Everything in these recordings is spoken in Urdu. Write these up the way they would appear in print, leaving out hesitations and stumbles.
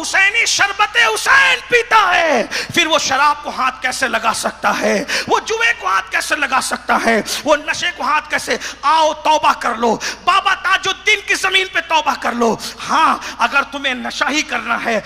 حسینی شربت حسین پیتا ہے پھر وہ شراب کو ہاتھ کیسے لگا سکتا ہے؟ وہ جوے کو ہاتھ کیسے لگا سکتا ہے؟ وہ نشے کو ہاتھ کیسے؟ آؤ توبہ کر لو، بابا تاج الدین کی زمین پہ توبہ کر لو۔ ہاں اگر تمہیں نشہ ہی کرنا ہے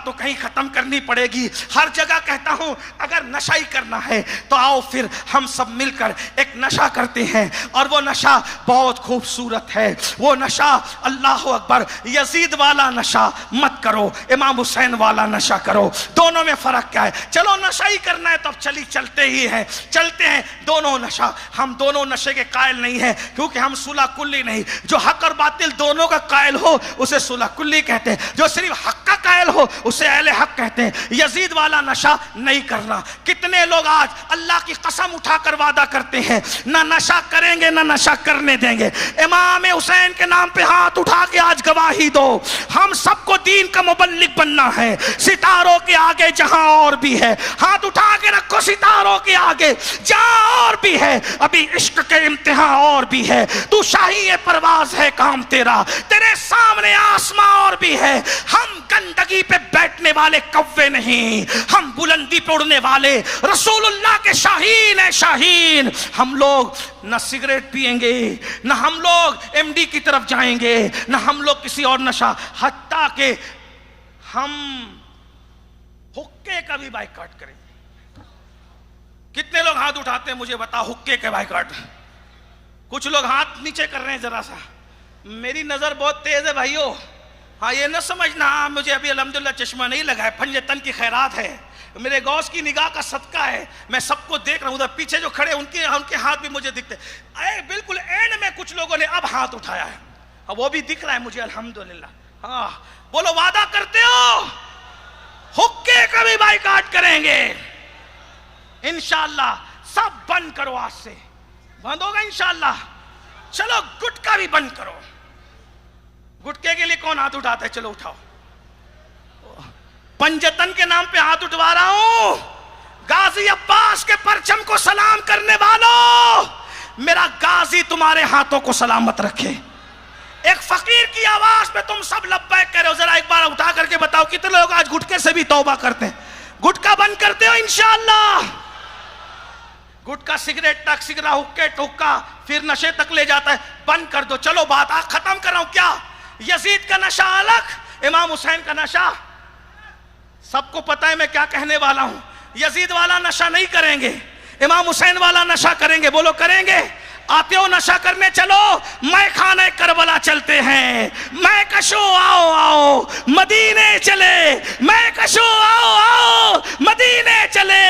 تو کہیں ختم کرنی پڑے گی۔ ہر جگہ کہتا ہوں اگر نشہ ہی کرنا ہے تو آؤ پھر ہم سب مل کر ایک نشہ کرتے ہیں، اور وہ نشہ بہت خوبصورت ہے۔ وہ نشہ اللہ اکبر، یزید والا نشہ مت کرو، امام حسین والا نشہ کرو۔ دونوں میں فرق کیا ہے؟ چلو نشہ ہی کرنا ہے تو اب چلتے ہی ہیں، چلتے ہیں دونوں نشہ۔ ہم دونوں نشے کے قائل نہیں ہیں کیونکہ ہم صلح کلی نہیں۔ جو حق اور باطل دونوں کا قائل ہو اسے صلح کلی کہتے ہیں، جو صرف حق کا قائل ہو اسے اہل حق کہتے ہیں۔ یزید والا نشہ نہیں کرنا۔ کتنے لوگ آج اللہ کی قسم اٹھا کر وعدہ کرتے ہیں نہ نشہ کریں گے نہ نشہ کرنے دیں گے۔ امام حسین کے نام پہ ہاتھ اٹھا کے آج گواہی دو۔ ہم سب کو دین کا مبلغ بننا ہے۔ ستاروں کے آگے جہاں اور بھی ہے، ہاتھ اٹھا کے رکھو ستاروں کے آگے جہاں اور بھی ہے، ابھی عشق کے امتحان اور بھی ہے۔ تو شاہی پرواز ہے کام تیرا، تیرے سامنے آسماں اور بھی ہے۔ ہم گندگی پہ بیٹھنے والے کوے نہیں، ہم بلندی پہ اڑنے والے رسول اللہ کے شاہین ہیں، شاہین۔ ہم لوگ نہ سگریٹ پیئیں گے، نہ ہم لوگ ایم ڈی کی طرف جائیں گے، نہ ہم لوگ کسی اور نشہ، حتیٰ کہ ہم حقے کا بھی بائیکاٹ کریں گے۔ کتنے لوگ ہاتھ اٹھاتے ہیں مجھے بتا حقے کے بائیکاٹ؟ کچھ لوگ ہاتھ نیچے کر رہے ہیں ذرا سا۔ میری نظر بہت تیز ہے بھائیو، ہاں یہ نہ سمجھنا مجھے ابھی الحمدللہ چشمہ نہیں لگا ہے، پنجتن کی خیرات ہے، میرے غوث کی نگاہ کا صدقہ ہے، میں سب کو دیکھ رہا ہوں۔ ادھر پیچھے جو کھڑے ان کے ہاتھ بھی مجھے دکھتے ہیں۔ بالکل اینڈ میں کچھ لوگوں نے اب ہاتھ اٹھایا ہے، اب وہ بھی دکھ رہا ہے مجھے الحمدللہ۔ ہاں بولو وعدہ کرتے ہو حقے کا بھی بائیکاٹ کریں گے انشاءاللہ۔ سب بند کرو، آج سے بند ہوگا انشاءاللہ۔ چلو گٹکا بھی بند کرو۔ گٹکے کے لیے کون ہاتھ اٹھاتا ہے؟ چلو اٹھاؤ۔ پنجتن کے نام پہ ہاتھ اٹھوا رہا ہوں۔ غازی عباس کے پرچم کو سلام کرنے والوں، میرا غازی تمہارے ہاتھوں کو سلامت رکھے۔ ایک فقیر کی آواز پہ تم سب لبیک کہہ رہے ہو، ذرا ایک بار اٹھا کر کے بتاؤ کتنے لوگ آج گٹکے سے بھی توبہ کرتے ہیں؟ گٹکا بند کرتے ہو انشاءاللہ؟ گٹکا سگریٹ تک، سگرا حقے ٹھکا پھر نشے تک لے جاتا ہے، بند کر دو۔ چلو بات ختم کر رہا ہوں۔ کیا یزید کا نشہ الگ، امام حسین کا نشہ؟ سب کو پتہ ہے میں کیا کہنے والا ہوں۔ یزید والا نشہ نہیں کریں گے، امام حسین والا نشہ کریں گے۔ بولو کریں گے؟ آتے ہو نشہ کرنے؟ چلو میں خانہ کربلا چلتے ہیں، میں کشو آؤ آؤ مدینے چلے، میں کشو آؤ آؤ مدینے چلے،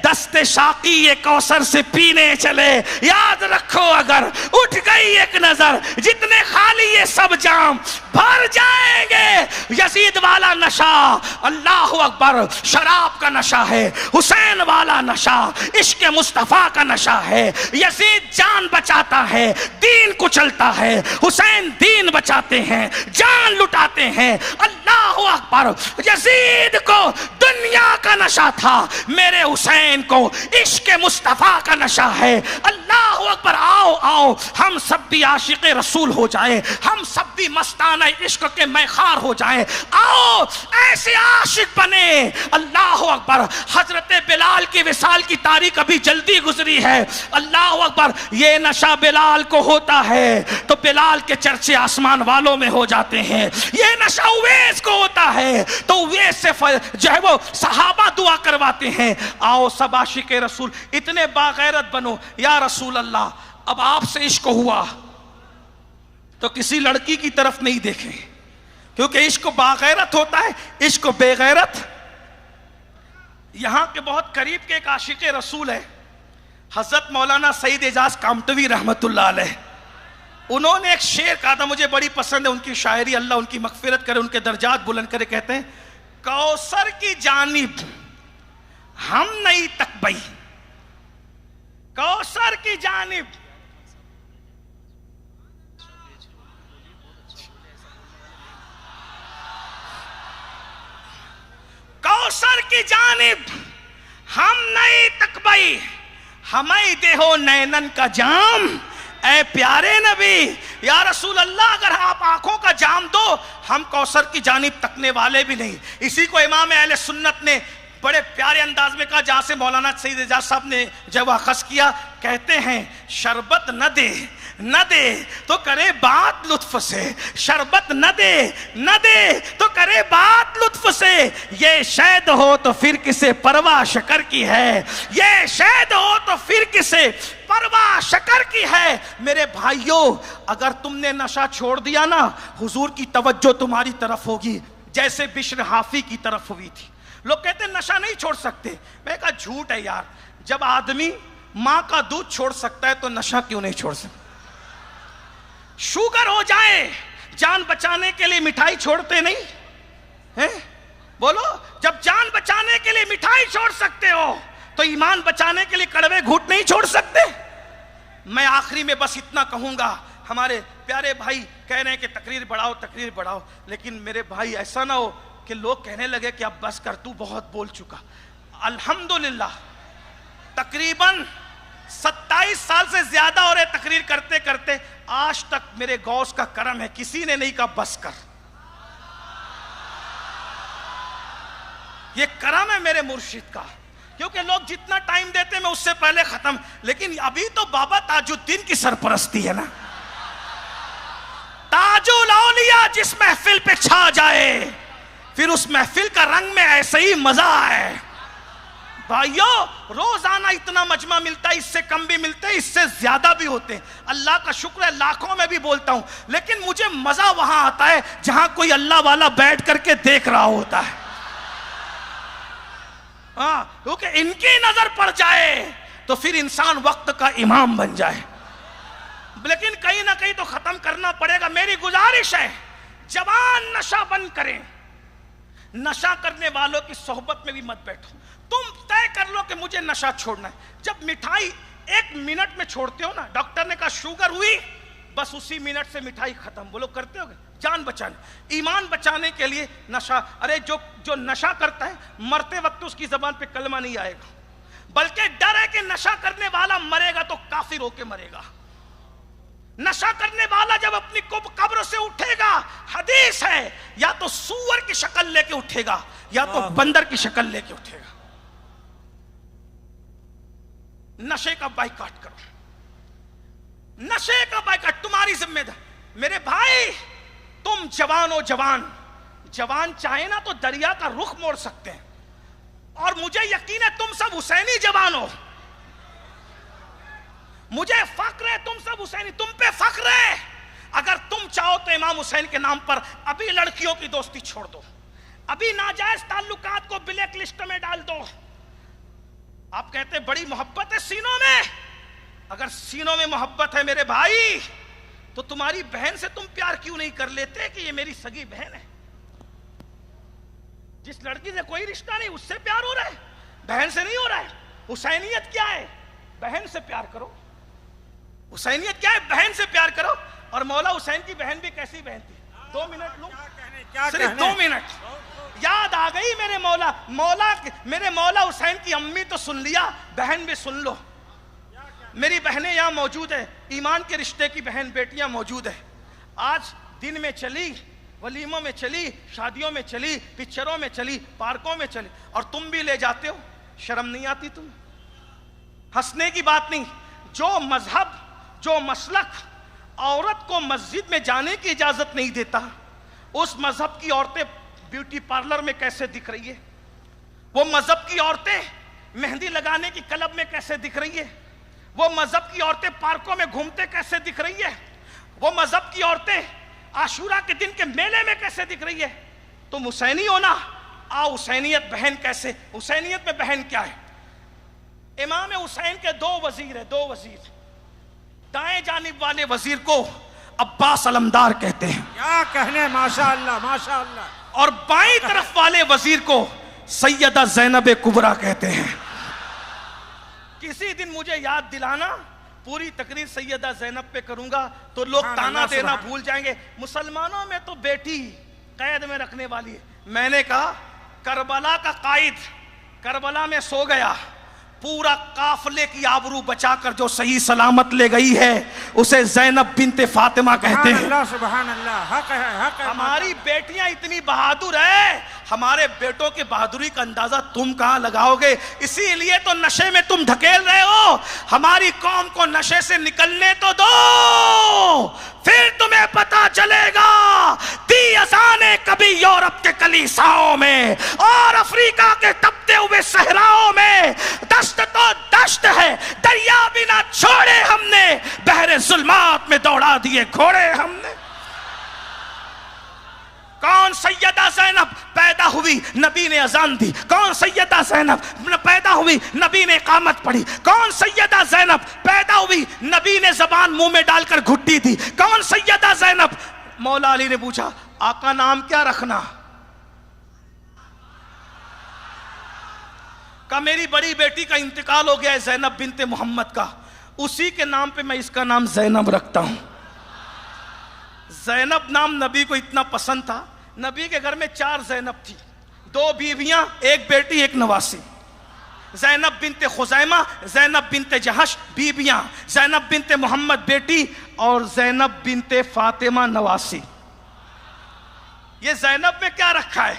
دست شاقی یہ کوثر سے پینے چلے۔ یاد رکھو اگر اٹھ گئی ایک نظر، جتنے خالی یہ سب جام بھر جائیں گے۔ یزید والا نشہ اللہ اکبر شراب کا نشہ ہے، حسین والا نشہ عشق مصطفیٰ کا نشہ ہے۔ یزید جان بچاتا ہے، دین کچلتا ہے، حسین دین بچاتے ہیں، جان لٹاتے ہیں۔ اللہ اکبر، یزید کو دنیا کا نشہ تھا، میرے حسین کو عشق مصطفیٰ کا نشہ ہے۔ اللہ اکبر، آؤ آؤ ہم سب بھی عاشق رسول ہو جائیں، ہم سب بھی مستانہ عشق کے میخوار ہو جائیں، آؤ ایسے عاشق بنے۔ اللہ اکبر، حضرت بلال کی وصال کی تاریخ ابھی جلدی گزری ہے۔ اللہ اکبر، یہ نشہ بلال کو ہوتا ہے تو بلال کے چرچے آسمان والوں میں ہو جاتے ہیں۔ یہ نشہ اویس کو ہوتا ہے تو اویس سے جو ہے وہ صحابہ دعا کرواتے ہیں۔ آؤ سب عاشق رسول اتنے باغیرت بنو۔ یا رسول اللہ، اب آپ سے عشق ہوا تو کسی لڑکی کی طرف نہیں دیکھیں، کیونکہ عشق باغیرت ہوتا ہے، عشق بے غیرت۔ یہاں کے بہت قریب کے ایک عاشق رسول ہے حضرت مولانا سعید اعجاز کامٹوی رحمت اللہ علیہ۔ انہوں نے ایک شعر کہا تھا، مجھے بڑی پسند ہے ان کی شاعری، اللہ ان کی مغفرت کرے، ان کے درجات بلند کرے۔ کہتے ہیں کوثر کی جانب ہم نہیں تکبئی، کوثر کی جانب کوثر کی جانب ہم نہیں تکبئی، ہمیں دے ہو نینن کا جام، اے پیارے نبی یا رسول اللہ اگر آپ آنکھوں کا جام دو ہم کوثر کی جانب تکنے والے بھی نہیں. اسی کو امام اہل سنت نے بڑے پیارے انداز میں کہا جہاں سے مولانا سعید اعجاز صاحب نے جب اخذ کیا. کہتے ہیں شربت نہ دے تو کرے بات لطف سے, شربت نہ دے تو کرے بات لطف سے, یہ شہد ہو تو پھر کسے پرواہ شکر کی ہے, یہ شہد ہو تو پھر کسے پرواہ شکر کی ہے. میرے بھائیوں اگر تم نے نشہ چھوڑ دیا نا حضور کی توجہ تمہاری طرف ہوگی جیسے بشر حافی کی طرف ہوئی تھی. لوگ کہتے ہیں نشہ نہیں چھوڑ سکتے, میں کہا جھوٹ ہے یار, جب آدمی ماں کا دودھ چھوڑ سکتا ہے تو نشہ کیوں نہیں چھوڑ سکتا. شوگر ہو جائے جان بچانے کے لیے مٹھائی چھوڑتے نہیں ہیں؟ بولو, جب جان بچانے کے لیے مٹھائی چھوڑ سکتے ہو تو ایمان بچانے کے لیے کڑوے گھونٹ نہیں چھوڑ سکتے. میں آخری میں بس اتنا کہوں گا, ہمارے پیارے بھائی کہہ رہے ہیں کہ تقریر بڑھاؤ, لیکن میرے بھائی ایسا نہ ہو کہ لوگ کہنے لگے کہ اب بس کر, تو بہت بول چکا. الحمدللہ تقریباً 27 سال سے زیادہ ہو رہے تقریر کرتے کرتے, آج تک میرے غوث کا کرم ہے کسی نے نہیں کہا بس کر. یہ کرم ہے میرے مرشد کا, کیونکہ لوگ جتنا ٹائم دیتے میں اس سے پہلے ختم. لیکن ابھی تو بابا تاج الدین کی سرپرستی ہے نا, تاج الاولیاء جس محفل پہ چھا جائے پھر اس محفل کا رنگ میں ایسے ہی مزہ ہے. بھائیو روزانہ اتنا مجمع ملتا ہے, اس سے کم بھی ملتے ہیں, اس سے زیادہ بھی ہوتے ہیں. اللہ کا شکر ہے لاکھوں میں بھی بولتا ہوں, لیکن مجھے مزہ وہاں آتا ہے جہاں کوئی اللہ والا بیٹھ کر کے دیکھ رہا ہوتا ہے. ہاں, کیونکہ ان کی نظر پڑ جائے تو پھر انسان وقت کا امام بن جائے. لیکن کہیں نہ کہیں تو ختم کرنا پڑے گا. میری گزارش ہے جوان نشہ بند کریں, نشہ کرنے والوں کی صحبت میں بھی مت بیٹھو. تم طے کر لو کہ مجھے نشہ چھوڑنا ہے. جب مٹھائی 1 منٹ میں چھوڑتے ہو نا, ڈاکٹر نے کہا شوگر ہوئی بس اسی منٹ سے مٹھائی ختم. بولو کرتے ہو گے؟ جان بچانے, ایمان بچانے کے لیے نشہ. ارے جو نشہ کرتا ہے مرتے وقت اس کی زبان پہ کلمہ نہیں آئے گا, بلکہ ڈر ہے کہ نشہ کرنے والا مرے گا تو کافر ہو کے مرے گا. نشہ کرنے والا جب اپنی قبر سے اٹھے گا, حدیث ہے یا تو سور کی شکل لے کے اٹھے گا یا تو بندر کی شکل لے کے اٹھے گا. نشے کا بائیکاٹ کرو, نشے کا بائیکاٹ تمہاری ذمہ داری. میرے بھائی تم جوان ہو, جوان چاہے نا تو دریا کا رخ موڑ سکتے ہیں, اور مجھے یقین ہے تم سب حسینی جوان ہو. مجھے فخر ہے تم سب حسینی, تم پہ فخر ہے. اگر تم چاہو تو امام حسین کے نام پر ابھی لڑکیوں کی دوستی چھوڑ دو, ابھی ناجائز تعلقات کو بلیک لسٹ میں ڈال دو. آپ کہتے ہیں بڑی محبت ہے سینوں میں, اگر سینوں میں محبت ہے میرے بھائی تو تمہاری بہن سے تم پیار کیوں نہیں کر لیتے کہ یہ میری سگی بہن ہے. جس لڑکی سے کوئی رشتہ نہیں اس سے پیار ہو رہا ہے, بہن سے نہیں ہو رہا ہے. حسینیت کیا ہے؟ بہن سے پیار کرو. حسینیت کیا ہے؟ بہن سے پیار کرو. اور مولا حسین کی بہن بھی کیسی بہن تھی؟ 2 منٹ لوں, صرف 2 منٹ. یاد آ گئی میرے میرے مولا حسین کی امی تو سن لیا, بہن بھی سن لو. میری بہنیں یہاں موجود ہیں, ایمان کے رشتے کی بہن بیٹیاں موجود ہیں. آج دن میں چلی, ولیموں میں چلی, شادیوں میں چلی, پکچروں میں چلی, پارکوں میں چلی, اور تم بھی لے جاتے ہو. شرم نہیں آتی تمہیں؟ ہنسنے کی بات نہیں. جو مذہب, جو مسلک عورت کو مسجد میں جانے کی اجازت نہیں دیتا, اس مذہب کی عورتیں بیوٹی پارلر میں کیسے دکھ رہی ہے؟ وہ مذہب کی عورتیں مہندی لگانے کی کلب میں کیسے دکھ رہی ہے؟ وہ مذہب کی عورتیں پارکوں میں گھومتے کیسے دکھ رہی ہے؟ وہ مذہب کی عورتیں عاشورہ کے دن کے میلے میں کیسے دکھ رہی ہے؟ تم حسینی ہو نا, آؤ حسینیت بہن کیسے. حسینیت میں بہن کیا ہے؟ امام حسین کے 2 وزیر ہیں, 2 وزیر. دائیں جانب والے وزیر کو عباس علمدار کہتے ہیں, کیا کہنے, ماشاءاللہ ماشاءاللہ. اور بائیں طرف والے وزیر کو سیدہ زینب کبریٰ کہتے ہیں. کسی دن مجھے یاد دلانا, پوری تقریر سیدہ زینب پہ کروں گا تو لوگ تانا دینا بھول جائیں گے. مسلمانوں میں تو بیٹی قید میں رکھنے والی ہے. میں نے کہا کربلا کا قائد کربلا میں سو گیا, پورا قافلے کی آبرو بچا کر جو صحیح سلامت لے گئی ہے اسے زینب بنت فاطمہ کہتے ہیں. اللہ سبحان اللہ، حق ہے، حق ہے. ہماری بیٹیاں اتنی بہادر ہیں، ہمارے بیٹوں کی بہادری کا اندازہ تم کہاں لگاؤ گے؟ اسی لیے تو نشے میں تم دھکیل رہے ہو. ہماری قوم کو نشے سے نکلنے تو دو، پھر تمہیں پتا چلے گا. دی اذانیں کبھی یورپ کے کلیساؤں میں اور افریقہ کے تپتے ہوئے صحراؤں میں. دشت تو دشت ہے، دریا بھی نہ چھوڑے ہم نے، بحر ظلمات میں دوڑا دیے گھوڑے ہم نے. کون سیدہ زینب پیدا ہوئی، نبی نے اذان دی. کون سیدہ زینب پیدا ہوئی، نبی نے اقامت پڑھی. کون سیدہ زینب پیدا ہوئی، نبی نے زبان منہ میں ڈال کر گھٹی دی. کون سیدہ زینب؟ مولا علی نے پوچھا آقا نام کیا رکھنا؟ کہ میری بڑی بیٹی کا انتقال ہو گیا ہے زینب بنت محمد کا، اسی کے نام پہ میں اس کا نام زینب رکھتا ہوں. زینب نام نبی کو اتنا پسند تھا، نبی کے گھر میں 4 زینب تھی، 2 بیویاں، 1 بیٹی 1 نواسی. زینب بنت خزیمہ، زینب بنت جہش بیویاں، زینب بنت محمد بیٹی اور زینب بنت فاطمہ نواسی. یہ زینب میں کیا رکھا ہے؟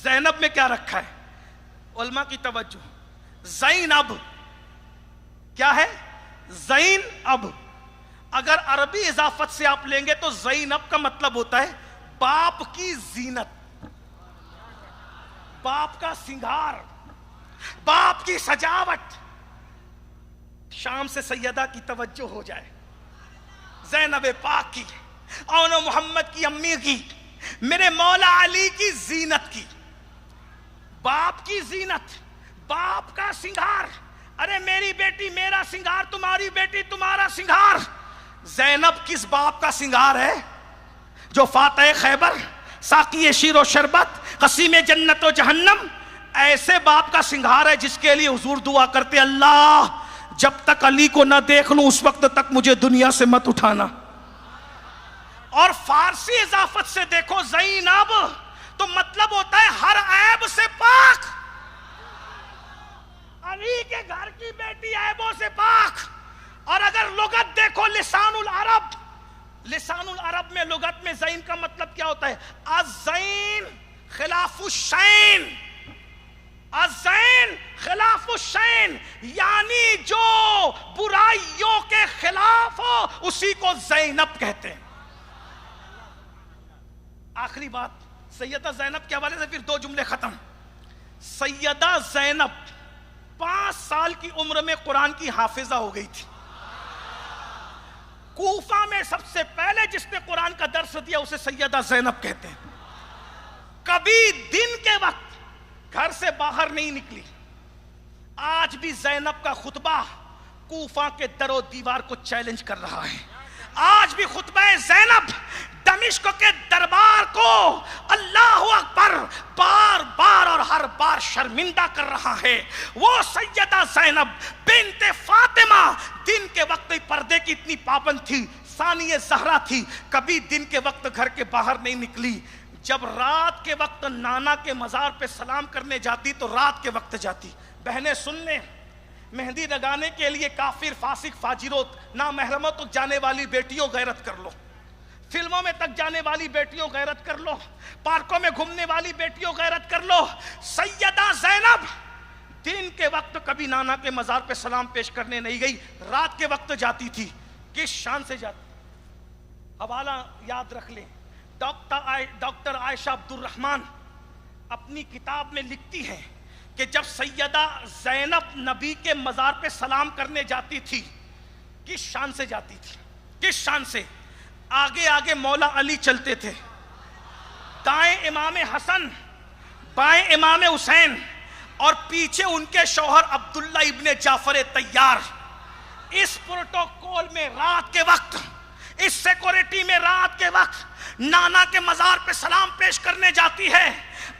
زینب میں کیا رکھا ہے؟ علماء کی توجہ. زینب کیا ہے؟ زین اب. اگر عربی اضافت سے آپ لیں گے تو زینب کا مطلب ہوتا ہے باپ کی زینت، باپ کا سنگار، باپ کی سجاوٹ. شام سے سیدہ کی توجہ ہو جائے، زینب پاک کی، اون محمد کی امی کی، میرے مولا علی کی زینت کی. باپ کی زینت، باپ کا سنگار. ارے میری بیٹی میرا سنگار، تمہاری بیٹی تمہارا سنگار. زینب کس باپ کا سنگار ہے؟ جو فاتح خیبر، ساقی شیر و شربت، قسیم جنت و جہنم، ایسے باپ کا سنگار ہے جس کے لیے حضور دعا کرتے اللہ جب تک علی کو نہ دیکھ لوں اس وقت تک مجھے دنیا سے مت اٹھانا. اور فارسی اضافت سے دیکھو زینب تو مطلب ہوتا ہے ہر عیب سے پاک. علی کے گھر کی بیٹی عیبوں سے پاک. اور اگر لغت دیکھو لسان العرب، لسان العرب میں لغت میں زین کا مطلب کیا ہوتا ہے؟ الزین خلاف الشین، الزین خلاف الشین، یعنی جو برائیوں کے خلاف ہو اسی کو زینب کہتے ہیں. آخری بات سیدہ زینب کے حوالے سے، پھر 2 جملے ختم. سیدہ زینب 5 سال کی عمر میں قرآن کی حافظہ ہو گئی تھی. کوفہ میں سب سے پہلے جس نے قرآن کا درس دیا اسے سیدہ زینب کہتے ہیں. کبھی دن کے وقت گھر سے باہر نہیں نکلی. آج بھی زینب کا خطبہ کوفہ کے در و دیوار کو چیلنج کر رہا ہے. آج بھی خطبہ زینب دمشق کے دربار کو اللہ اکبر بار بار اور ہر بار شرمندہ کر رہا ہے. وہ سیدہ زینب بنت فاطمہ دن کے وقت پردے کی اتنی پابند تھی، ثانیہ زہرا تھی، کبھی دن کے وقت گھر کے باہر نہیں نکلی. جب رات کے وقت نانا کے مزار پہ سلام کرنے جاتی تو رات کے وقت جاتی. بہنیں سن لیں، مہندی لگانے کے لیے کافر، فاسق، فاجروں، نامحرموں تک جانے والی بیٹیوں غیرت کر لو، فلموں میں تک جانے والی بیٹیوں غیرت کر لو، پارکوں میں گھومنے والی بیٹیوں غیرت کر لو. سیدہ زینب دن کے وقت کبھی نانا کے مزار پہ سلام پیش کرنے نہیں گئی، رات کے وقت جاتی تھی. کس شان سے جاتی؟ حوالہ یاد رکھ لیں. ڈاکٹر عائشہ عبد الرحمن اپنی کتاب میں لکھتی ہیں کہ جب سیدہ زینب نبی کے مزار پہ سلام کرنے جاتی تھی کس شان سے جاتی تھی؟ کس شان سے؟ آگے آگے مولا علی چلتے تھے، دائیں امام حسن، بائیں امام حسین، اور پیچھے ان کے شوہر عبداللہ ابن جعفر طیار. اس پروٹوکول میں رات کے وقت، اس سیکورٹی میں رات کے وقت نانا کے مزار پہ سلام پیش کرنے جاتی ہے.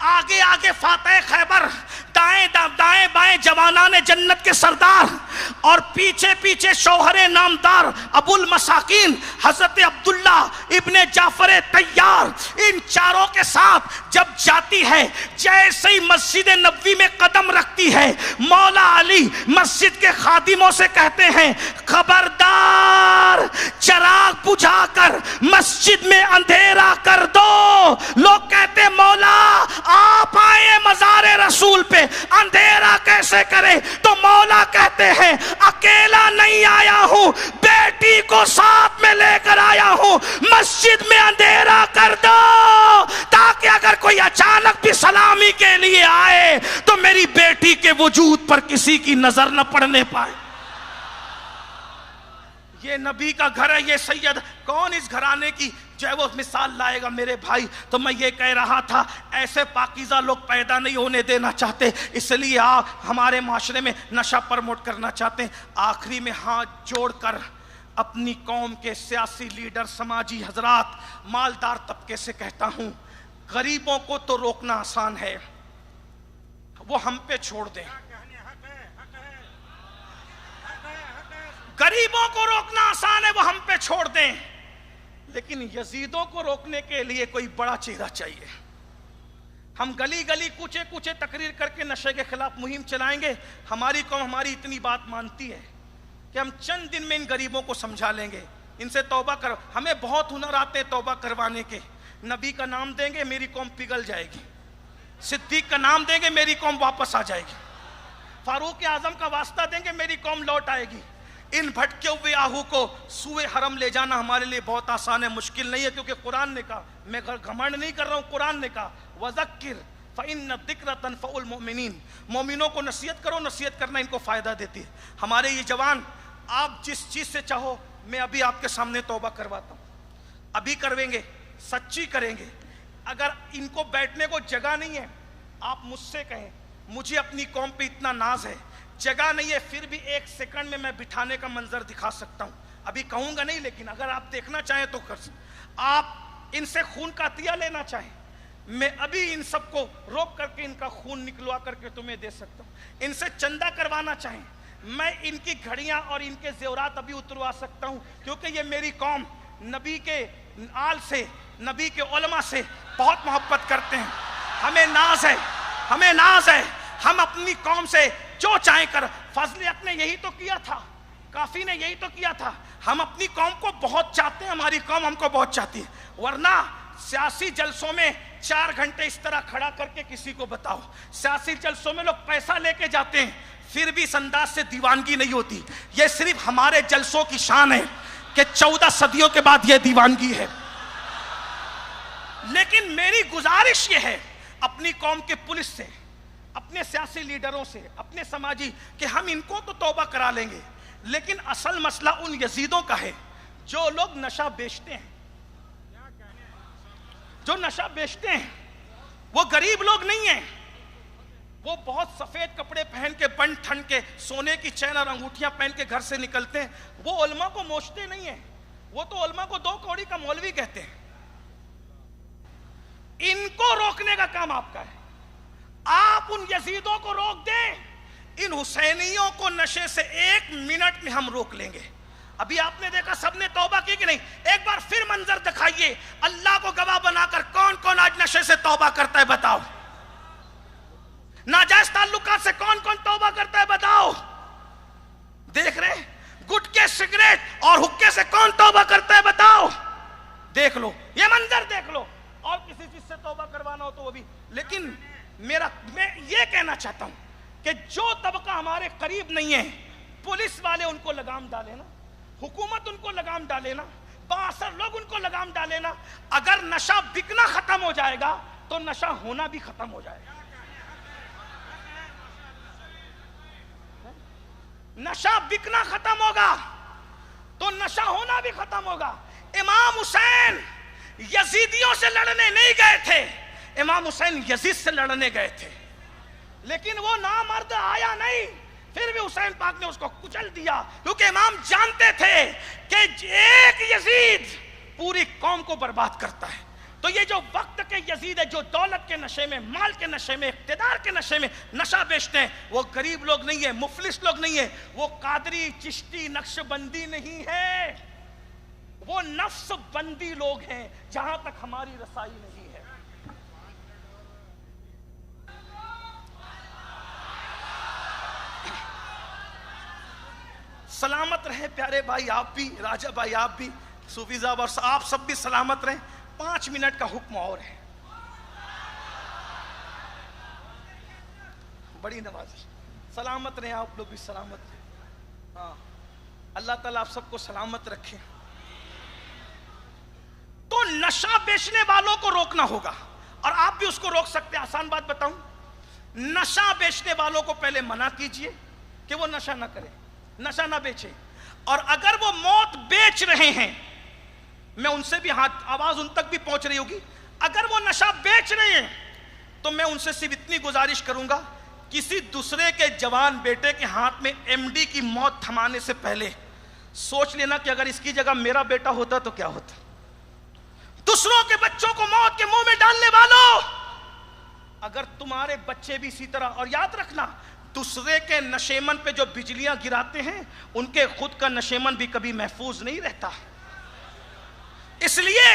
آگے آگے فاتح خیبر، دائیں بائیں جوانان جنت کے سردار، اور پیچھے پیچھے شوہر نامدار ابو المساکین حضرت عبداللہ ابن جعفر طیار، ان چاروں کے ساتھ جب جاتی ہے، جیسے ہی مسجد نبوی میں قدم رکھتی ہے، مولا علی مسجد کے خادموں سے کہتے ہیں خبردار چراغ بجھا کر مسجد میں اندھیرا کر دو۔ لوگ کہتے ہیں مولا آپ آئے مزار رسول پہ، اندھیرا کیسے کرے؟ تو مولا کہتے ہیں اکیلا نہیں آیا ہوں، بیٹی کو ساتھ میں لے کر آیا ہوں، مسجد میں اندھیرا کر دو تاکہ اگر کوئی اچانک بھی سلامی کے لیے آئے تو میری بیٹی کے وجود پر کسی کی نظر نہ پڑنے پائے۔ یہ نبی کا گھر ہے، یہ سید کون اس گھرانے کی جو ہے وہ مثال لائے گا میرے بھائی؟ تو میں یہ کہہ رہا تھا ایسے پاکیزہ لوگ پیدا نہیں ہونے دینا چاہتے، اس لیے آپ ہمارے معاشرے میں نشہ پرموٹ کرنا چاہتے ہیں۔ آخری میں ہاتھ جوڑ کر اپنی قوم کے سیاسی لیڈر، سماجی حضرات، مالدار طبقے سے کہتا ہوں غریبوں کو تو روکنا آسان ہے، وہ ہم پہ چھوڑ دیں۔ غریبوں کو روکنا آسان ہے، وہ ہم پہ چھوڑ دیں، لیکن یزیدوں کو روکنے کے لیے کوئی بڑا چہرہ چاہیے۔ ہم گلی گلی کوچے کوچے تقریر کر کے نشے کے خلاف مہم چلائیں گے۔ ہماری قوم ہماری اتنی بات مانتی ہے کہ ہم چند دن میں ان غریبوں کو سمجھا لیں گے، ان سے توبہ کرو۔ ہمیں بہت ہنر آتے ہیں توبہ کروانے کے۔ نبی کا نام دیں گے میری قوم پگھل جائے گی، صدیق کا نام دیں گے میری قوم واپس آ جائے گی، فاروق اعظم کا واسطہ دیں گے میری قوم لوٹ آئے گی۔ ان بھٹکے ہوئے آہو کو سوئے حرم لے جانا ہمارے لیے بہت آسان ہے، مشکل نہیں ہے، کیونکہ قرآن نے کہا، میں گھمنڈ نہیں کر رہا ہوں، قرآن نے کہا وَذَكِّرْ فَإِنَّ الذِّكْرَ تَنفَعُ الْمُؤْمِنِينَ، مومنوں کو نصیحت کرو، نصیحت کرنا ان کو فائدہ دیتی ہے۔ ہمارے یہ جوان، آپ جس چیز سے چاہو میں ابھی آپ کے سامنے توبہ کرواتا ہوں، ابھی کرویں گے، سچی کریں گے۔ اگر ان کو بیٹھنے کو جگہ نہیں ہے، آپ مجھ سے کہیں مجھے اپنی قوم پہ اتنا ناز ہے، جگہ نہیں ہے، پھر بھی 1 سیکنڈ میں بٹھانے کا منظر دکھا سکتا ہوں۔ ابھی کہوں گا نہیں، لیکن اگر آپ دیکھنا چاہیں تو کر سکتے۔ آپ ان سے خون کا عطیہ لینا چاہیں، میں ابھی ان سب کو روک کر کے ان کا خون نکلوا کر کے تمہیں دے سکتا ہوں۔ ان سے چندہ کروانا چاہیں، میں ان کی گھڑیاں اور ان کے زیورات ابھی اتروا سکتا ہوں، کیونکہ یہ میری قوم نبی کے آل سے، نبی کے علماء سے بہت محبت کرتے ہیں۔ ہمیں ناز ہے، ہمیں ناز ہے، ہم اپنی قوم سے جو چاہیں کر۔ فضل حق نے یہی تو کیا تھا، کافی نے یہی تو کیا تھا۔ ہم اپنی قوم کو بہت چاہتے ہیں، ہماری قوم ہم کو بہت چاہتی ہے، ورنہ سیاسی جلسوں میں 4 گھنٹے اس طرح کھڑا کر کے کسی کو بتاؤ، سیاسی جلسوں میں لوگ پیسہ لے کے جاتے ہیں، پھر بھی اس انداز سے دیوانگی نہیں ہوتی۔ یہ صرف ہمارے جلسوں کی شان ہے کہ 14 صدیوں کے بعد یہ دیوانگی ہے۔ لیکن میری گزارش یہ ہے اپنی قوم کے پولیس سے، اپنے سیاسی لیڈروں سے، اپنے سماجی، کہ ہم ان کو تو توبہ کرا لیں گے، لیکن اصل مسئلہ ان یزیدوں کا ہے جو لوگ نشہ بیچتے ہیں۔ جو نشہ بیچتے ہیں وہ غریب لوگ نہیں ہیں، وہ بہت سفید کپڑے پہن کے، بن ٹھن کے، سونے کی چین اور انگوٹھیاں پہن کے گھر سے نکلتے ہیں، وہ علماء کو موچتے نہیں ہیں، وہ تو علماء کو 2 کوڑی کا مولوی کہتے ہیں۔ ان کو روکنے کا کام آپ کا ہے۔ آپ ان یزیدوں کو روک دیں، ان حسینیوں کو نشے سے 1 منٹ میں ہم روک لیں گے۔ ابھی آپ نے دیکھا سب نے توبہ کی کہ نہیں؟ ایک بار پھر منظر دکھائیے، اللہ کو گواہ بنا کر کون کون آج نشے سے توبہ کرتا ہے بتاؤ؟ ناجائز تعلقات سے کون کون توبہ کرتا ہے بتاؤ؟ دیکھ رہے گٹکے، سگریٹ اور حکے سے کون توبہ کرتا ہے بتاؤ؟ دیکھ لو، یہ منظر دیکھ لو۔ اور کسی چیز سے توبہ کروانا ہو تو وہ بھی۔ لیکن میں یہ کہنا چاہتا ہوں کہ جو طبقہ ہمارے قریب نہیں ہے، پولیس والے ان کو لگام ڈالے نا، حکومت ان کو لگام ڈالے نا، بااثر لوگ ان کو لگام ڈالے نا۔ اگر نشہ بکنا ختم ہو جائے گا تو نشہ ہونا بھی ختم ہو جائے گا۔ نشہ بکنا ختم ہوگا تو نشہ ہونا بھی ختم ہوگا۔ امام حسین یزیدیوں سے لڑنے نہیں گئے تھے، امام حسین یزید سے لڑنے گئے تھے، لیکن وہ نامرد آیا نہیں، پھر بھی حسین پاک نے اس کو کچل دیا، کیونکہ امام جانتے تھے کہ ایک یزید پوری قوم کو برباد کرتا ہے۔ تو یہ جو وقت کے یزید ہے، جو دولت کے نشے میں، مال کے نشے میں، اقتدار کے نشے میں نشہ بیچتے ہیں، وہ غریب لوگ نہیں ہیں، مفلس لوگ نہیں ہیں، وہ قادری، چشتی، نقش بندی نہیں ہے، وہ نفس بندی لوگ ہیں جہاں تک ہماری رسائی نہیں ہے۔ سلامت رہیں پیارے بھائی، آپ بھی، راجہ بھائی آپ بھی، صوفی صاحب اور آپ سب بھی سلامت رہیں۔ 5 منٹ کا حکم اور ہے، بڑی نوازش، سلامت رہیں آپ لوگ بھی، سلامت رہیں۔ ہاں، اللہ تعالیٰ آپ سب کو سلامت رکھے۔ تو نشہ بیچنے والوں کو روکنا ہوگا، اور آپ بھی اس کو روک سکتے ہیں۔ آسان بات بتاؤں، نشہ بیچنے والوں کو پہلے منع کیجئے کہ وہ نشہ نہ کرے، نشہ نہ بیچے، اور اگر وہ موت بیچ رہے ہیں، میں ان سے بھی آواز ان تک بھی پہنچ رہی ہوگی، اگر وہ نشہ بیچ رہے ہیں تو میں ان سے صرف اتنی گزارش کروں گا، کسی دوسرے کے جوان بیٹے کے ہاتھ میں ایم ڈی کی موت تھمانے سے پہلے سوچ لینا کہ اگر اس کی جگہ میرا بیٹا ہوتا تو کیا ہوتا۔ دوسروں کے بچوں کو موت کے منہ میں ڈالنے والوں، اگر تمہارے بچے بھی اسی طرح، اور یاد رکھنا دوسرے کے نشیمن پہ جو بجلیاں گراتے ہیں ان کے خود کا نشیمن بھی کبھی محفوظ نہیں رہتا۔ اس لیے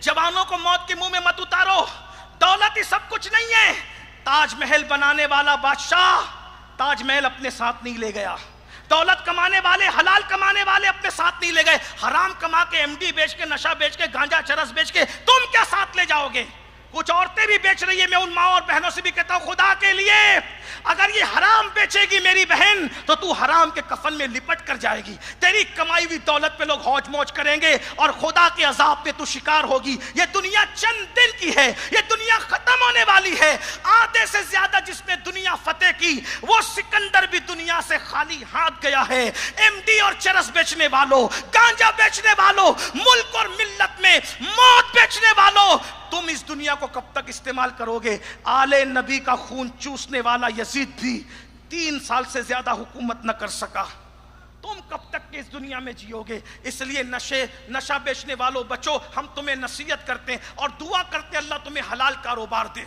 جوانوں کو موت کے منہ میں مت اتارو۔ دولت ہی سب کچھ نہیں ہے۔ تاج محل بنانے والا بادشاہ تاج محل اپنے ساتھ نہیں لے گیا، دولت کمانے والے، حلال کمانے والے اپنے ساتھ نہیں لے گئے، حرام کما کے، ایم ڈی بیچ کے، نشہ بیچ کے، گانجا چرس بیچ کے تم کیا ساتھ لے جاؤ گے؟ کچھ عورتیں بھی بیچ رہی ہیں، میں ان ماں اور بہنوں سے بھی کہتا ہوں خدا کے لیے اگر یہ حرام بیچے گی میری بہن تو تو حرام کے کفن میں لپٹ کر جائے گی، تیری کمائی ہوئی دولت پہ لوگ ہوج موج کریں گے اور خدا کے عذاب پہ تو شکار ہوگی۔ یہ دنیا چند دن کی ہے، یہ دنیا ختم ہونے والی ہے۔ آدھے سے زیادہ جس نے دنیا فتح کی وہ سکندر بھی دنیا سے خالی ہاتھ گیا ہے۔ ایم ڈی اور چرس بیچنے والوں، گانجا بیچنے والوں، ملک اور ملت میں موت بیچنے والوں، تم اس دنیا کو کب تک استعمال کرو گے؟ آل نبی کا خون چوسنے والا یزید بھی 3 سال سے زیادہ حکومت نہ کر سکا، تم کب تک اس دنیا میں جیو گے؟ اس لیے نشہ بیچنے والوں بچو، ہم تمہیں نصیحت کرتے ہیں اور دعا کرتے ہیں اللہ تمہیں حلال کاروبار دے۔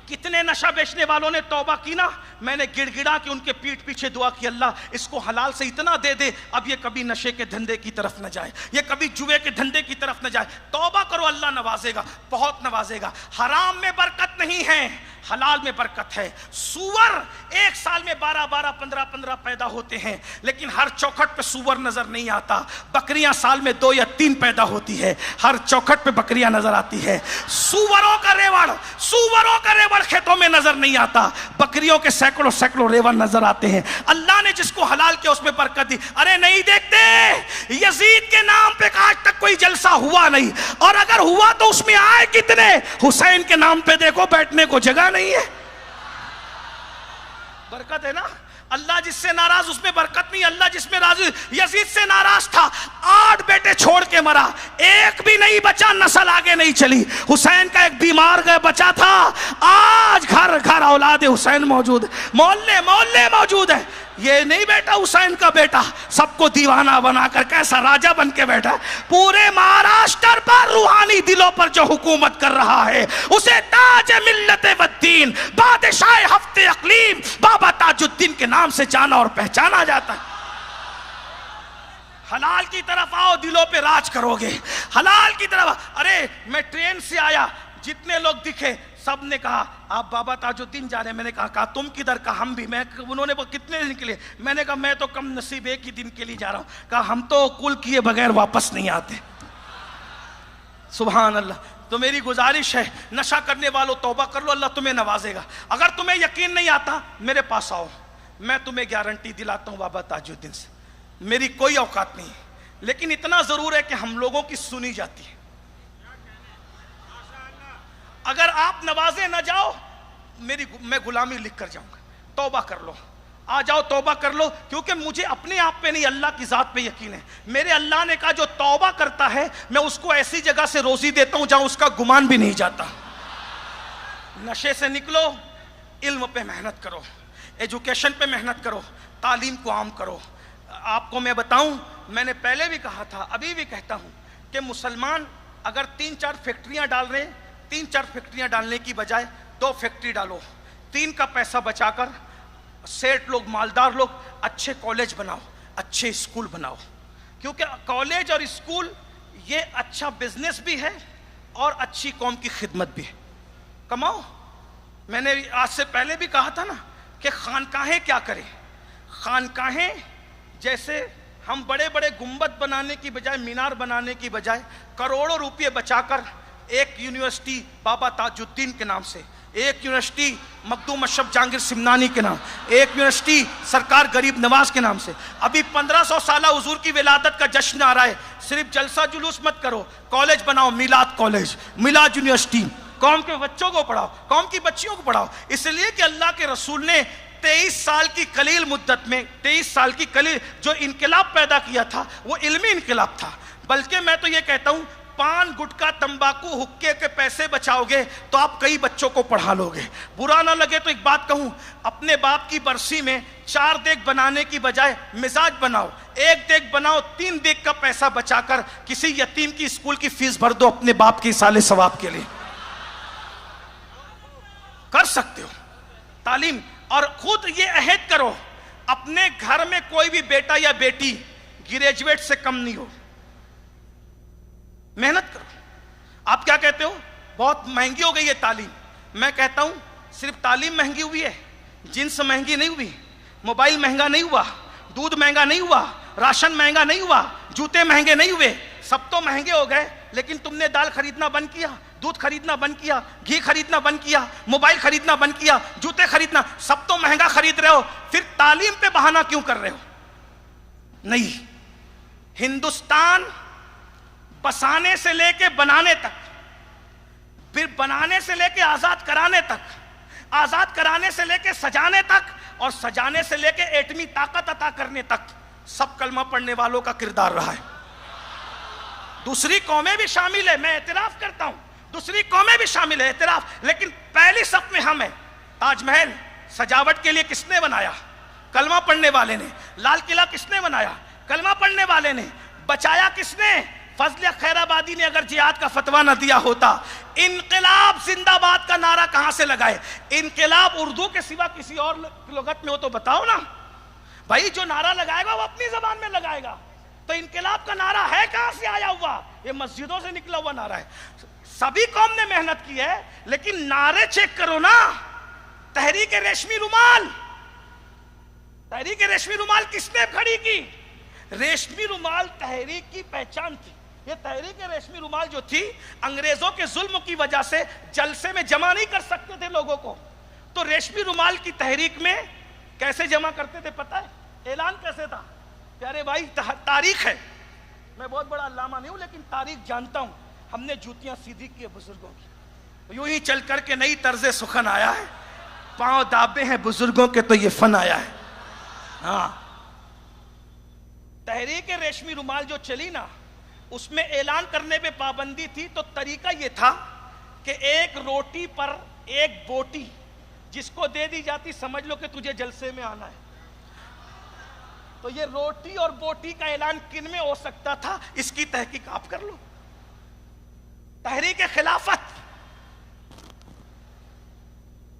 کتنے نشہ بیچنے والوں نے توبہ کی نا، میں نے گڑ گڑا کے ان کے پیٹھ پیچھے دعا کی، اللہ اس کو حلال سے اتنا دے دے اب یہ کبھی نشے کے دھندے کی طرف نہ جائے، یہ کبھی جوے کے دھندے کی طرف نہ جائے۔ توبہ کرو، اللہ نوازے گا، بہت نوازے گا۔ حرام میں برکت نہیں ہے، حلال میں برکت ہے۔ سور 1 سال میں 12 15 پیدا ہوتے ہیں، لیکن ہر چوکھٹ پہ سور نظر نہیں آتا۔ بکریاں سال میں 2 یا 3 پیدا ہوتی ہے، ہر چوکھٹ پہ بکریاں نظر آتی ہے۔ سوروں کا ریوڑ کھیتوں میں نظر نہیں آتا، بکریوں کے سینکڑوں ریوڑ نظر آتے ہیں۔ اللہ نے جس کو حلال کیا اس میں برکت دی۔ ارے نہیں دیکھتے، یزید کے نام پہ آج تک کوئی جلسہ ہوا نہیں، اور اگر ہوا تو اس میں آئے کتنے؟ حسین کے نام پہ دیکھو بیٹھنے کو جگہ نہیں ہے۔ برکت ہے نا؟ اللہ جس سے ناراض اس میں برکت نہیں، اللہ جس میں راضی۔ یزید سے ناراض تھا، 8 بیٹے چھوڑ کے مرا، ایک بھی نہیں بچا، نسل آگے نہیں چلی۔ حسین کا ایک بیمار گئے بچا تھا، آج گھر گھر اولاد حسین موجود، محلے موجود ہے۔ یہ نہیں بیٹا حسین کا بیٹا سب کو دیوانہ بنا کر کیسا راجہ بن کے بیٹھا، پورے مہاراشٹر پر روحانی دلوں پر جو حکومت کر رہا ہے اسے تاج ملت والدین، بادشاہ ہفت اقلیم، بابا تاج الدین کے نام سے جانا اور پہچانا جاتا ہے۔ حلال کی طرف آؤ، دلوں پہ راج کرو گے، حلال کی طرف۔ ارے میں ٹرین سے آیا، جتنے لوگ دکھے سب نے کہا آپ بابا تاج الدین جا رہے ہیں۔ میں نے کہا تم کدھر؟ کہا ہم بھی۔ انہوں نے وہ کتنے دن کے لیے؟ میں نے کہا میں تو کم نصیب 1 ہی دن کے لیے جا رہا ہوں۔ کہا ہم تو کل کیے بغیر واپس نہیں آتے۔ سبحان اللہ۔ تو میری گزارش ہے نشہ کرنے والوں توبہ کر لو، اللہ تمہیں نوازے گا۔ اگر تمہیں یقین نہیں آتا میرے پاس آؤ، میں تمہیں گارنٹی دلاتا ہوں بابا تاج الدین سے، میری کوئی اوقات نہیں، لیکن اتنا ضرور ہے کہ ہم لوگوں کی سنی جاتی ہے۔ اگر آپ نوازے نہ جاؤ میں غلامی لکھ کر جاؤں گا۔ توبہ کر لو، آ جاؤ توبہ کر لو، کیونکہ مجھے اپنے آپ پہ نہیں اللہ کی ذات پہ یقین ہے۔ میرے اللہ نے کہا جو توبہ کرتا ہے میں اس کو ایسی جگہ سے روزی دیتا ہوں جہاں اس کا گمان بھی نہیں جاتا۔ نشے سے نکلو، علم پہ محنت کرو، ایجوکیشن پہ محنت کرو، تعلیم کو عام کرو۔ آپ کو میں بتاؤں، میں نے پہلے بھی کہا تھا، ابھی بھی کہتا ہوں کہ مسلمان اگر 3-4 فیکٹریاں ڈال رہے ہیں، 3-4 فیکٹریاں ڈالنے کی بجائے 2 فیکٹری ڈالو، 3 کا پیسہ بچا کر سیٹ لوگ، مالدار لوگ اچھے کالج بناؤ، اچھے اسکول بناؤ، کیونکہ کالج اور اسکول یہ اچھا بزنس بھی ہے اور اچھی قوم کی خدمت بھی ہے۔ کماؤ۔ میں نے آج سے پہلے بھی کہا تھا نا کہ خانقاہیں کیا کریں، خانقاہیں جیسے ہم بڑے بڑے گنبد بنانے کی بجائے، مینار بنانے کی بجائے کروڑوں روپے بچا کر ایک یونیورسٹی بابا تاج الدین کے نام سے، ایک یونیورسٹی مخدوم اشرف جہانگیر سمنانی کے نام، ایک یونیورسٹی سرکار غریب نواز کے نام سے، ابھی 1500 سالہ حضور کی ولادت کا جشن آ رہا ہے، صرف جلسہ جلوس مت کرو، کالج بناؤ، میلاد کالج، میلاد یونیورسٹی، قوم کے بچوں کو پڑھاؤ، قوم کی بچیوں کو پڑھاؤ، اس لیے کہ اللہ کے رسول نے 23 سال کی قلیل مدت میں، 23 سال کی قلیل جو انقلاب پیدا کیا تھا وہ علمی انقلاب تھا۔ بلکہ میں تو یہ کہتا ہوں پان، گٹکا، تمباکو، حکے کے پیسے بچاؤ گے تو آپ کئی بچوں کو پڑھا لو گے۔ برا نہ لگے تو ایک بات کہوں، اپنے باپ کی برسی میں 4 دیگ بنانے کی بجائے مزاج بناؤ، 1 دیگ بناؤ، 3 دیگ کا پیسہ بچا کر کسی یتیم کی اسکول کی فیس بھر دو اپنے باپ کی سال ثواب کے لیے۔ کر سکتے ہو تعلیم، اور خود یہ عہد کرو اپنے گھر میں کوئی بھی بیٹا یا بیٹی گریجویٹ سے کم نہیں ہو۔ محنت کرو۔ آپ کیا کہتے ہو بہت مہنگی ہو گئی ہے تعلیم، میں کہتا ہوں صرف تعلیم مہنگی ہوئی ہے، جنس مہنگی نہیں ہوئی، موبائل مہنگا نہیں ہوا، دودھ مہنگا نہیں ہوا، راشن مہنگا نہیں ہوا، جوتے مہنگے نہیں ہوئے، سب تو مہنگے ہو گئے، لیکن تم نے دال خریدنا بند کیا، دودھ خریدنا بند کیا، گھی خریدنا بند کیا، موبائل خریدنا بند کیا، جوتے خریدنا، سب تو مہنگا خرید رہے ہو، پھر تعلیم پہ بہانہ کیوں کر رہے ہو؟ نہیں، ہندوستان بسانے سے لے کے بنانے تک، پھر بنانے سے لے کے آزاد کرانے تک، آزاد کرانے سے لے کے سجانے تک، اور سجانے سے لے کے ایٹمی طاقت عطا کرنے تک سب کلمہ پڑھنے والوں کا کردار رہا ہے۔ دوسری قومیں بھی شامل ہے، میں اعتراف کرتا ہوں، دوسری قومیں بھی شامل ہے، اعتراف، لیکن پہلی صف میں ہم ہیں۔ تاج محل سجاوٹ کے لیے کس نے بنایا؟ کلمہ پڑھنے والے نے۔ لال قلعہ کس نے بنایا؟ کلمہ پڑھنے والے نے۔ بچایا کس نے؟ فضل خیر آبادی نے اگر جہاد کا فتویٰ نہ دیا ہوتا، انقلاب زندہ باد کا نعرہ کہاں سے لگائے؟ انقلاب اردو کے سوا کسی اور لغت میں ہو تو بتاؤ نا بھائی، جو نعرہ لگائے گا وہ اپنی زبان میں لگائے گا، تو انقلاب کا نعرہ ہے کہاں سے آیا ہوا؟ یہ مسجدوں سے نکلا ہوا نعرہ ہے۔ سبھی قوم نے محنت کی ہے، لیکن نعرے چیک کرو نا۔ تحریک ریشمی رومال، تحریک ریشمی رومال کس نے کھڑی کی؟ ریشمی رومال تحریک کی پہچان تھی۔ یہ تحریک ریشمی رومال جو تھی، انگریزوں کے ظلم کی وجہ سے جلسے میں جمع نہیں کر سکتے تھے لوگوں کو، تو ریشمی رومال کی تحریک میں کیسے جمع کرتے تھے پتہ ہے؟ اعلان کیسے تھا؟ پیارے بھائی تاریخ ہے، میں بہت بڑا علامہ نہیں ہوں لیکن تاریخ جانتا ہوں۔ ہم نے جوتیاں سیدھی کی ہے بزرگوں کی، یوں ہی چل کر کے نئی طرز سخن آیا ہے، پاؤں دابے ہیں بزرگوں کے تو یہ فن آیا ہے۔ ہاں، تحریک ریشمی رومال جو چلی نا، اس میں اعلان کرنے پہ پابندی تھی، تو طریقہ یہ تھا کہ ایک روٹی پر ایک بوٹی جس کو دے دی جاتی، سمجھ لو کہ تجھے جلسے میں آنا ہے، تو یہ روٹی اور بوٹی کا اعلان کن میں ہو سکتا تھا؟ اس کی تحقیق آپ کر لو۔ تحریک خلافت،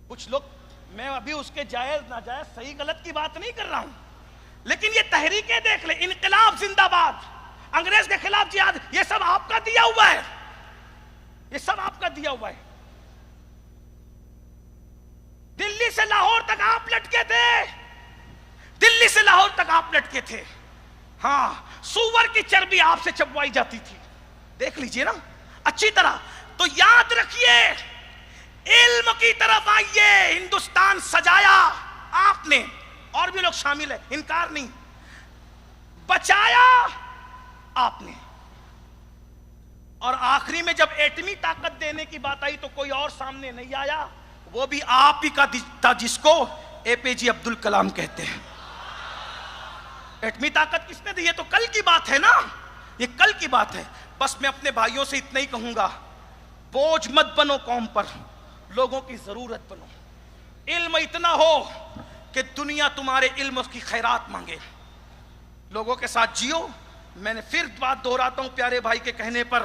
کچھ لوگ، میں ابھی اس کے جائز ناجائز صحیح غلط کی بات نہیں کر رہا ہوں، لیکن یہ تحریکیں دیکھ لیں، انقلاب زندہ باد، انگریز کے خلاف جہاد، یہ سب آپ کا دیا ہوا ہے، یہ سب آپ کا دیا ہوا ہے۔ دلی سے لاہور تک آپ لٹکے تھے، دلی سے لاہور تک آپ لٹکے تھے۔ ہاں، سور کی چربی آپ سے چبوائی جاتی تھی، دیکھ لیجئے نا اچھی طرح۔ تو یاد رکھیے، علم کی طرف آئیے، ہندوستان سجایا آپ نے، اور بھی لوگ شامل ہیں، انکار نہیں، بچایا آپ نے، اور آخری میں جب ایٹمی طاقت دینے کی بات آئی تو کوئی اور سامنے نہیں آیا، وہ بھی آپ ہی کا تھا، جس کو اے پی جے عبد الکلام کہتے ہیں۔ ایٹمی طاقت کس نے دی؟ یہ تو کل کی بات ہے نا، یہ کل کی بات ہے۔ بس میں اپنے بھائیوں سے اتنا ہی کہوں گا، بوجھ مت بنو قوم پر، لوگوں کی ضرورت بنو۔ علم اتنا ہو کہ دنیا تمہارے علم کی خیرات مانگے، لوگوں کے ساتھ جیو۔ میں نے پھر بات دہراتا ہوں پیارے بھائی کے کہنے پر،